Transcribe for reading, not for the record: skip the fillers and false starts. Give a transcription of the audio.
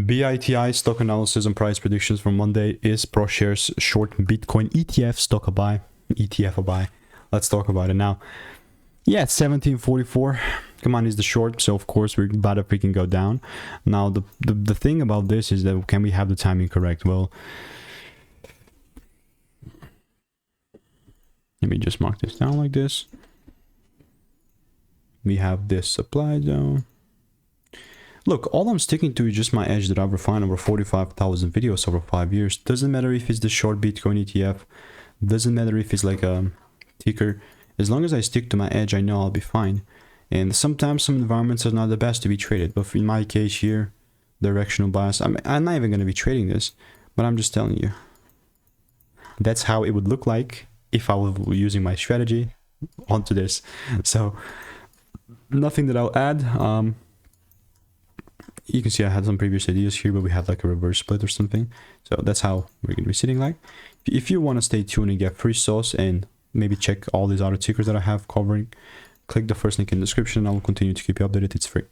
BITI stock analysis and price predictions from Monday. Is ProShares short Bitcoin ETF stock a buy? ETF a buy? Let's talk about it now. Yeah, it's 1744. Come on, is the short, so of course we're about to freaking go down. Now the thing about this is that can we have the timing correct? Well, let me just mark this down like this. We have this supply zone. Look, all I'm sticking to is just my edge that I've refined over 45,000 videos over 5 years. Doesn't matter if it's the short Bitcoin ETF. Doesn't matter if it's like a ticker. As long as I stick to my edge, I know I'll be fine. And sometimes some environments are not the best to be traded. But in my case here, directional bias. I'm not even going to be trading this. But I'm just telling you. That's how it would look like if I was using my strategy onto this. So, nothing that I'll add. You can see I had some previous ideas here, but we had like a reverse split or something. So that's how we're going to be sitting like. If you want to stay tuned and get free sauce and maybe check all these other tickers that I have covering, click the first link in the description and I will continue to keep you updated. It's free.